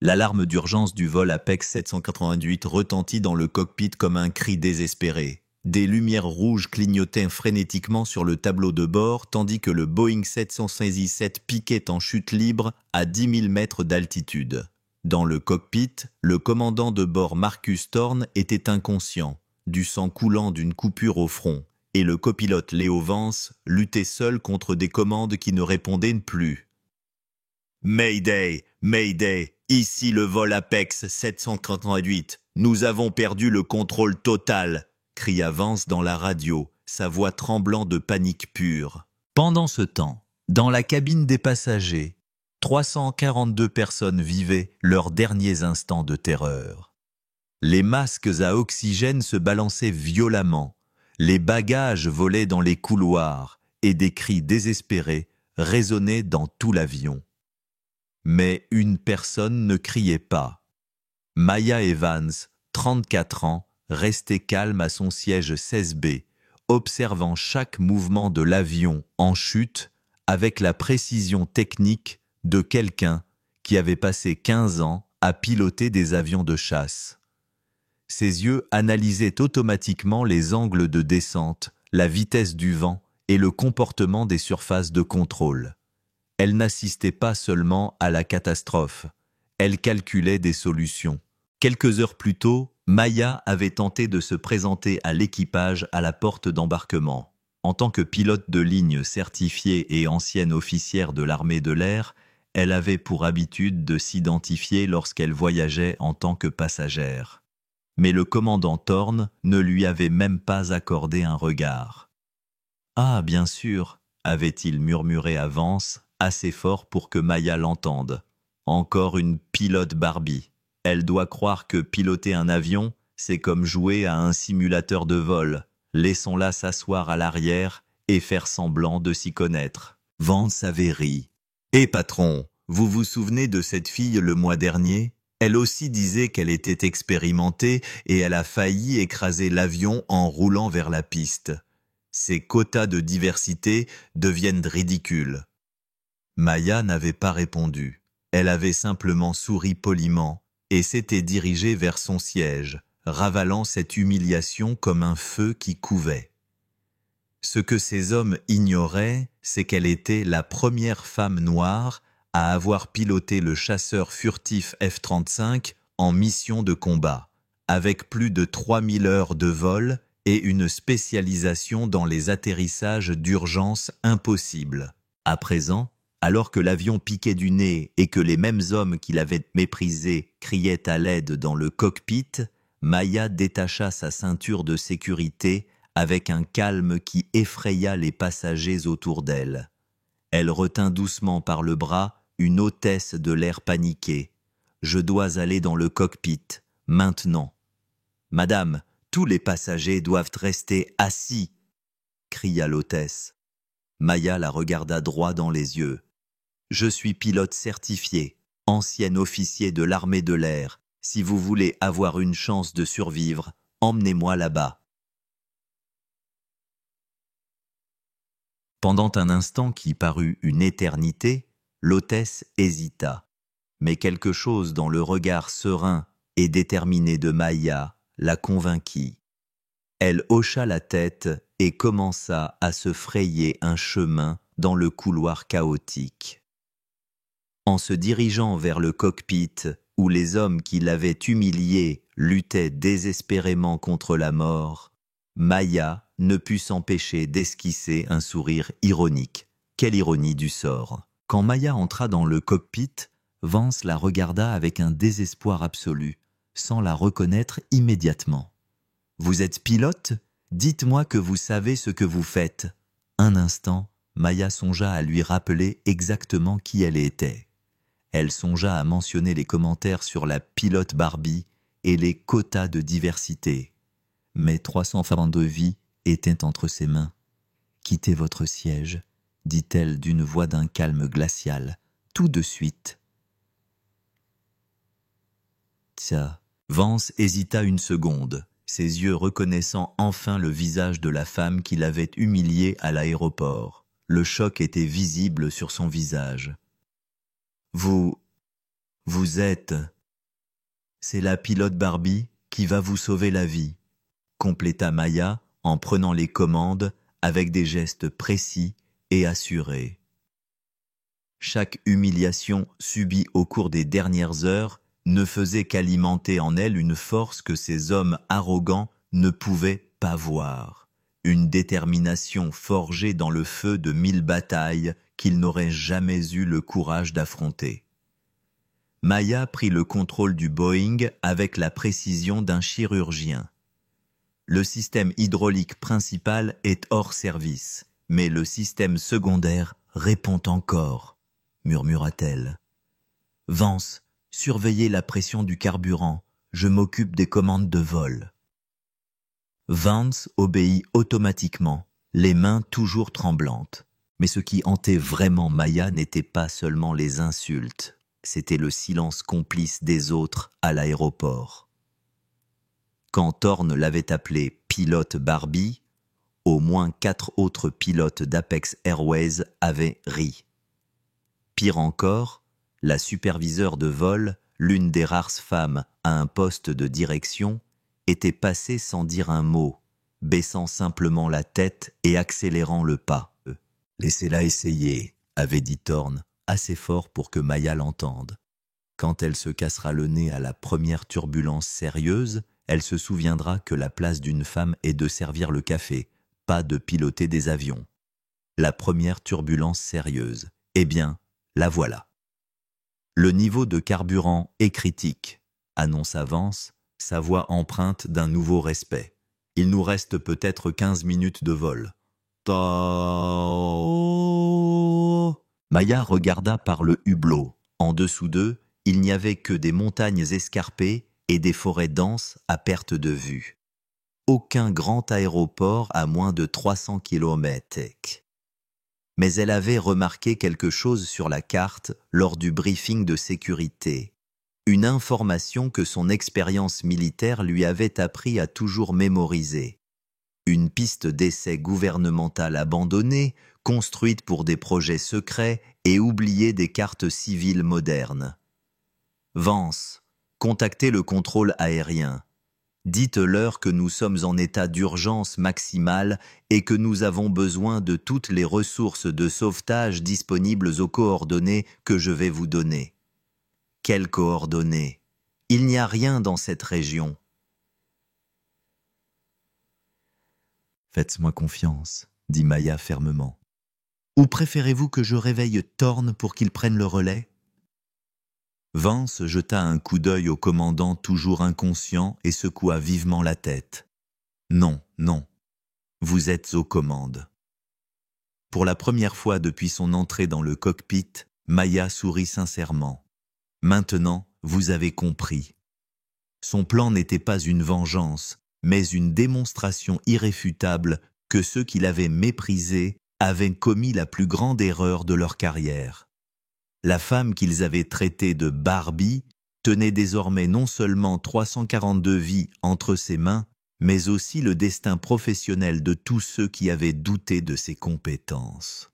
L'alarme d'urgence du vol Apex 788 retentit dans le cockpit comme un cri désespéré. Des lumières rouges clignotaient frénétiquement sur le tableau de bord, tandis que le Boeing 767 piquait en chute libre à 10 000 mètres d'altitude. Dans le cockpit, le commandant de bord Marcus Thorne était inconscient, du sang coulant d'une coupure au front, et le copilote Léo Vance luttait seul contre des commandes qui ne répondaient plus. « Mayday, Mayday, ici le vol Apex 788, nous avons perdu le contrôle total !» cria Vance dans la radio, sa voix tremblant de panique pure. Pendant ce temps, dans la cabine des passagers, 342 personnes vivaient leurs derniers instants de terreur. Les masques à oxygène se balançaient violemment, les bagages volaient dans les couloirs et des cris désespérés résonnaient dans tout l'avion. Mais une personne ne criait pas. Maya Evans, 34 ans, restait calme à son siège 16B, observant chaque mouvement de l'avion en chute avec la précision technique de quelqu'un qui avait passé 15 ans à piloter des avions de chasse. Ses yeux analysaient automatiquement les angles de descente, la vitesse du vent et le comportement des surfaces de contrôle. Elle n'assistait pas seulement à la catastrophe, elle calculait des solutions. Quelques heures plus tôt, Maya avait tenté de se présenter à l'équipage à la porte d'embarquement. En tant que pilote de ligne certifiée et ancienne officière de l'armée de l'air, elle avait pour habitude de s'identifier lorsqu'elle voyageait en tant que passagère. Mais le commandant Thorne ne lui avait même pas accordé un regard. « Ah, bien sûr », avait-il murmuré à Vance, assez fort pour que Maya l'entende. « Encore une pilote Barbie. Elle doit croire que piloter un avion, c'est comme jouer à un simulateur de vol. Laissons-la s'asseoir à l'arrière et faire semblant de s'y connaître. » Vance avait ri. « Hé patron, vous vous souvenez de cette fille le mois dernier ? Elle aussi disait qu'elle était expérimentée et elle a failli écraser l'avion en roulant vers la piste. Ces quotas de diversité deviennent ridicules. » Maya n'avait pas répondu. Elle avait simplement souri poliment et s'était dirigée vers son siège, ravalant cette humiliation comme un feu qui couvait. Ce que ces hommes ignoraient, c'est qu'elle était la première femme noire à avoir piloté le chasseur furtif F-35 en mission de combat, avec plus de 3000 heures de vol et une spécialisation dans les atterrissages d'urgence impossibles. À présent, alors que l'avion piquait du nez et que les mêmes hommes qui l'avaient méprisé criaient à l'aide dans le cockpit, Maya détacha sa ceinture de sécurité avec un calme qui effraya les passagers autour d'elle. Elle retint doucement par le bras une hôtesse de l'air paniqué. « Je dois aller dans le cockpit, maintenant. »« Madame, tous les passagers doivent rester assis !» cria l'hôtesse. Maya la regarda droit dans les yeux. « Je suis pilote certifié, ancien officier de l'armée de l'air. Si vous voulez avoir une chance de survivre, emmenez-moi là-bas. » Pendant un instant qui parut une éternité, l'hôtesse hésita. Mais quelque chose dans le regard serein et déterminé de Maya la convainquit. Elle hocha la tête et commença à se frayer un chemin dans le couloir chaotique. En se dirigeant vers le cockpit où les hommes qui l'avaient humiliée luttaient désespérément contre la mort, Maya ne put s'empêcher d'esquisser un sourire ironique. Quelle ironie du sort! Quand Maya entra dans le cockpit, Vance la regarda avec un désespoir absolu, sans la reconnaître immédiatement. « Vous êtes pilote ? Dites-moi que vous savez ce que vous faites. » Un instant, Maya songea à lui rappeler exactement qui elle était. Elle songea à mentionner les commentaires sur la pilote Barbie et les quotas de diversité. Mais 342 vies étaient entre ses mains. « Quittez votre siège, » dit-elle d'une voix d'un calme glacial, « tout de suite. » Tcha. Vance hésita une seconde, ses yeux reconnaissant enfin le visage de la femme qui l'avait humilié à l'aéroport. Le choc était visible sur son visage. « Vous Vous êtes... C'est la pilote Barbie qui va vous sauver la vie, compléta Maya en prenant les commandes avec des gestes précis et assurés. Chaque humiliation subie au cours des dernières heures ne faisait qu'alimenter en elle une force que ces hommes arrogants ne pouvaient pas voir, une détermination forgée dans le feu de 1000 batailles qu'ils n'auraient jamais eu le courage d'affronter. Maya prit le contrôle du Boeing avec la précision d'un chirurgien. Le système hydraulique principal est hors service, mais le système secondaire répond encore, murmura-t-elle. Vance, surveillez la pression du carburant, je m'occupe des commandes de vol. Vance obéit automatiquement, les mains toujours tremblantes. Mais ce qui hantait vraiment Maya n'était pas seulement les insultes, c'était le silence complice des autres à l'aéroport. Quand Thorne l'avait appelé pilote Barbie, au moins 4 autres pilotes d'Apex Airways avaient ri. Pire encore, la superviseure de vol, l'une des rares femmes à un poste de direction, était passée sans dire un mot, baissant simplement la tête et accélérant le pas. « Laissez-la essayer », avait dit Thorne, assez fort pour que Maya l'entende. Quand elle se cassera le nez à la première turbulence sérieuse, elle se souviendra que la place d'une femme est de servir le café, pas de piloter des avions. La première turbulence sérieuse, eh bien, la voilà. Le niveau de carburant est critique, annonça Vance, sa voix empreinte d'un nouveau respect. Il nous reste peut-être 15 minutes de vol. Maya regarda par le hublot. En dessous d'eux, il n'y avait que des montagnes escarpées et des forêts denses à perte de vue. Aucun grand aéroport à moins de 300 km. Mais elle avait remarqué quelque chose sur la carte lors du briefing de sécurité. Une information que son expérience militaire lui avait appris à toujours mémoriser. Une piste d'essai gouvernementale abandonnée, construite pour des projets secrets et oubliée des cartes civiles modernes. Vance, contactez le contrôle aérien. Dites-leur que nous sommes en état d'urgence maximale et que nous avons besoin de toutes les ressources de sauvetage disponibles aux coordonnées que je vais vous donner. Quelles coordonnées? Il n'y a rien dans cette région. Faites-moi confiance, dit Maya fermement. Ou préférez-vous que je réveille Thorne pour qu'il prenne le relais? Vance jeta un coup d'œil au commandant toujours inconscient et secoua vivement la tête. Non, non, vous êtes aux commandes. Pour la première fois depuis son entrée dans le cockpit, Maya sourit sincèrement. Maintenant, vous avez compris. Son plan n'était pas une vengeance, mais une démonstration irréfutable que ceux qui l'avaient méprisé avaient commis la plus grande erreur de leur carrière. La femme qu'ils avaient traitée de Barbie tenait désormais non seulement 342 vies entre ses mains, mais aussi le destin professionnel de tous ceux qui avaient douté de ses compétences.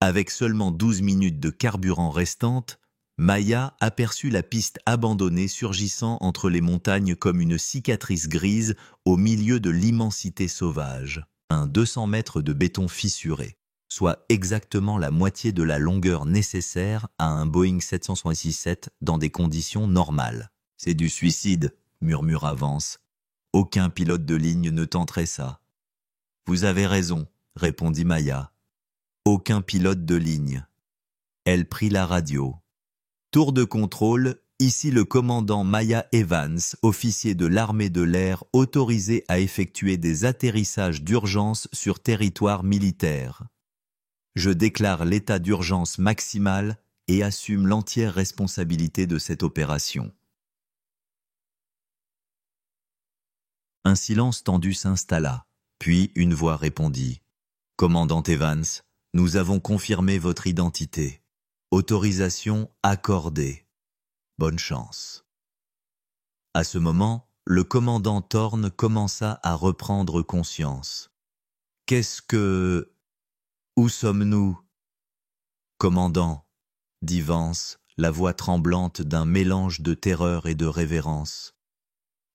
Avec seulement 12 minutes de carburant restantes, Maya aperçut la piste abandonnée surgissant entre les montagnes comme une cicatrice grise au milieu de l'immensité sauvage. 200 mètres de béton fissuré, soit exactement la moitié de la longueur nécessaire à un Boeing 767 dans des conditions normales. « C'est du suicide », murmura Vance. « Aucun pilote de ligne ne tenterait ça. »« Vous avez raison », répondit Maya. « Aucun pilote de ligne. » Elle prit la radio. « Tour de contrôle, ici le commandant Maya Evans, officier de l'armée de l'air autorisé à effectuer des atterrissages d'urgence sur territoire militaire. Je déclare l'état d'urgence maximal et assume l'entière responsabilité de cette opération. » Un silence tendu s'installa, puis une voix répondit. « Commandant Evans, nous avons confirmé votre identité. Autorisation accordée. Bonne chance. » À ce moment, le commandant Thorne commença à reprendre conscience. « Qu'est-ce que... Où sommes-nous ?»« Commandant, » dit Vance, la voix tremblante d'un mélange de terreur et de révérence.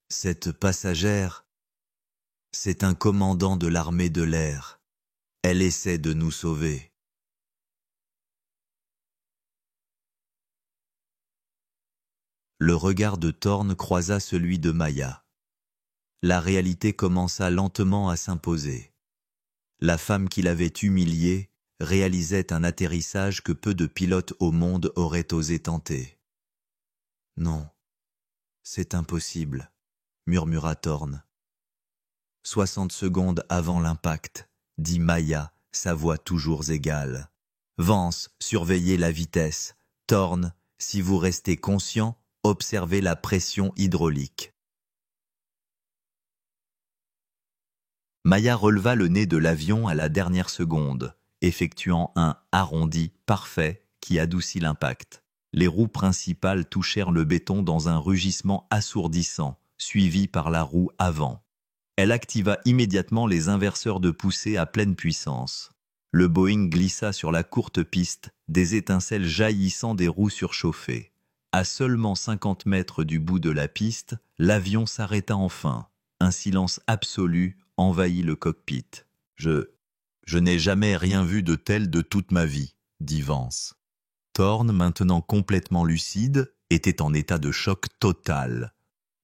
Cette passagère, c'est un commandant de l'armée de l'air. Elle essaie de nous sauver. Le regard de Thorne croisa celui de Maya. La réalité commença lentement à s'imposer. La femme qui l'avait humiliée réalisait un atterrissage que peu de pilotes au monde auraient osé tenter. « Non, c'est impossible », murmura Thorne. 60 secondes avant l'impact, dit Maya, sa voix toujours égale. « Vance, surveillez la vitesse. Thorne, si vous restez conscient, observez la pression hydraulique. » Maya releva le nez de l'avion à la dernière seconde, effectuant un arrondi parfait qui adoucit l'impact. Les roues principales touchèrent le béton dans un rugissement assourdissant, suivi par la roue avant. Elle activa immédiatement les inverseurs de poussée à pleine puissance. Le Boeing glissa sur la courte piste, des étincelles jaillissant des roues surchauffées. À seulement 50 mètres du bout de la piste, l'avion s'arrêta enfin. Un silence absolu envahit le cockpit. Je n'ai jamais rien vu de tel de toute ma vie, dit Vance. Thorne, maintenant complètement lucide, était en état de choc total.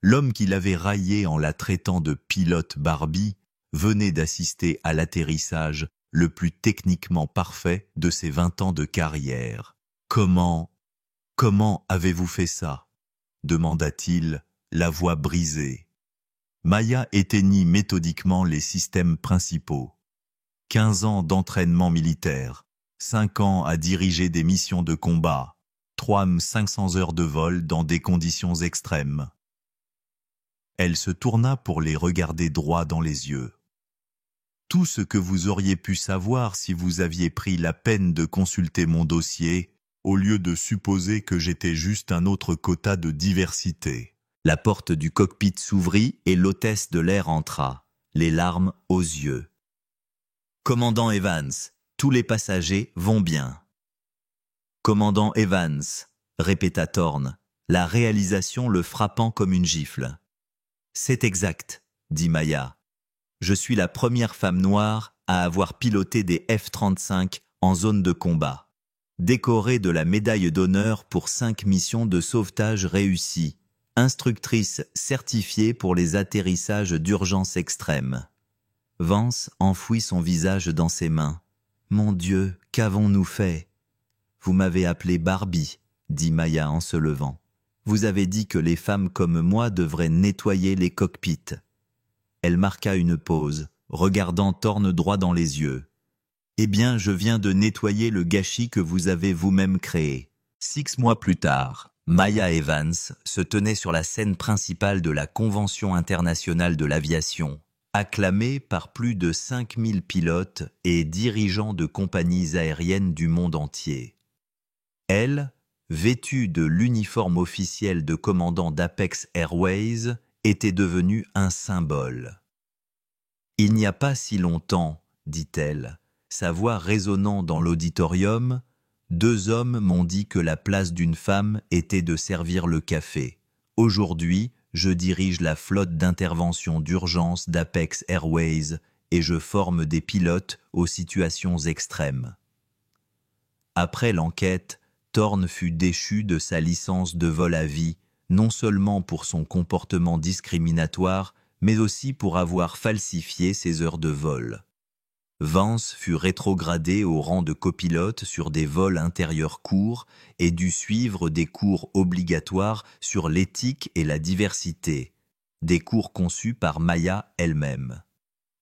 L'homme qui l'avait raillé en la traitant de pilote Barbie venait d'assister à l'atterrissage le plus techniquement parfait de ses 20 ans de carrière. « Comment avez-vous fait ça ?» demanda-t-il, la voix brisée. Maya éteignit méthodiquement les systèmes principaux. 15 ans d'entraînement militaire, 5 ans à diriger des missions de combat, 500 heures de vol dans des conditions extrêmes. Elle se tourna pour les regarder droit dans les yeux. Tout ce que vous auriez pu savoir si vous aviez pris la peine de consulter mon dossier, au lieu de supposer que j'étais juste un autre quota de diversité. La porte du cockpit s'ouvrit et l'hôtesse de l'air entra, les larmes aux yeux. « Commandant Evans, tous les passagers vont bien. »« Commandant Evans, » répéta Thorne, la réalisation le frappant comme une gifle. « C'est exact, » dit Maya. « Je suis la première femme noire à avoir piloté des F-35 en zone de combat. Décorée de la médaille d'honneur pour 5 missions de sauvetage réussies. Instructrice certifiée pour les atterrissages d'urgence extrême. » Vance enfouit son visage dans ses mains. « Mon Dieu, qu'avons-nous fait ?»« Vous m'avez appelé Barbie, » dit Maya en se levant. « Vous avez dit que les femmes comme moi devraient nettoyer les cockpits. » Elle marqua une pause, regardant Thorne droit dans les yeux. « Eh bien, je viens de nettoyer le gâchis que vous avez vous-même créé. » 6 mois plus tard, Maya Evans se tenait sur la scène principale de la Convention internationale de l'aviation, acclamée par plus de 5000 pilotes et dirigeants de compagnies aériennes du monde entier. Elle, vêtue de l'uniforme officiel de commandant d'Apex Airways, était devenue un symbole. « Il n'y a pas si longtemps, dit-elle, sa voix résonnant dans l'auditorium, 2 hommes m'ont dit que la place d'une femme était de servir le café. Aujourd'hui, je dirige la flotte d'intervention d'urgence d'Apex Airways et je forme des pilotes aux situations extrêmes. » Après l'enquête, Thorne fut déchu de sa licence de vol à vie, non seulement pour son comportement discriminatoire, mais aussi pour avoir falsifié ses heures de vol. Vance fut rétrogradé au rang de copilote sur des vols intérieurs courts et dut suivre des cours obligatoires sur l'éthique et la diversité, des cours conçus par Maya elle-même.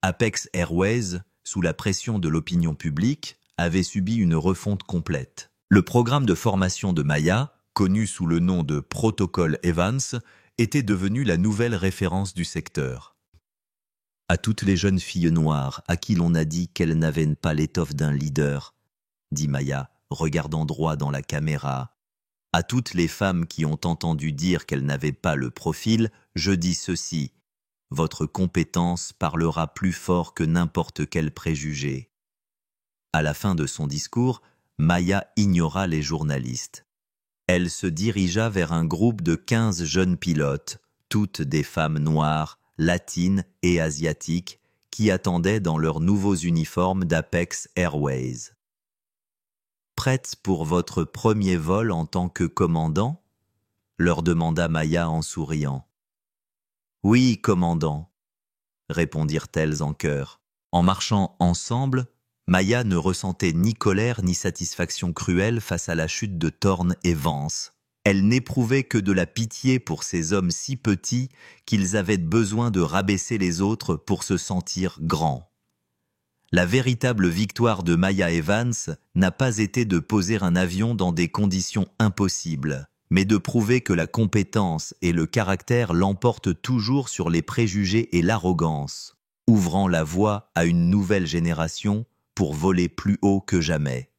Apex Airways, sous la pression de l'opinion publique, avait subi une refonte complète. Le programme de formation de Maya, connu sous le nom de Protocole Evans, était devenu la nouvelle référence du secteur. À toutes les jeunes filles noires à qui l'on a dit qu'elles n'avaient pas l'étoffe d'un leader, dit Maya, regardant droit dans la caméra. À toutes les femmes qui ont entendu dire qu'elles n'avaient pas le profil, je dis ceci. Votre compétence parlera plus fort que n'importe quel préjugé. À la fin de son discours, Maya ignora les journalistes. Elle se dirigea vers un groupe de 15 jeunes pilotes, toutes des femmes noires, latines et asiatiques, qui attendaient dans leurs nouveaux uniformes d'Apex Airways. « Prêtes pour votre premier vol en tant que commandant ?» leur demanda Maya en souriant. « Oui, commandant », répondirent-elles en chœur. En marchant ensemble, Maya ne ressentait ni colère ni satisfaction cruelle face à la chute de Thorne et Vance. Elle n'éprouvait que de la pitié pour ces hommes si petits qu'ils avaient besoin de rabaisser les autres pour se sentir grands. La véritable victoire de Maya et Vance n'a pas été de poser un avion dans des conditions impossibles, mais de prouver que la compétence et le caractère l'emportent toujours sur les préjugés et l'arrogance, ouvrant la voie à une nouvelle génération pour voler plus haut que jamais.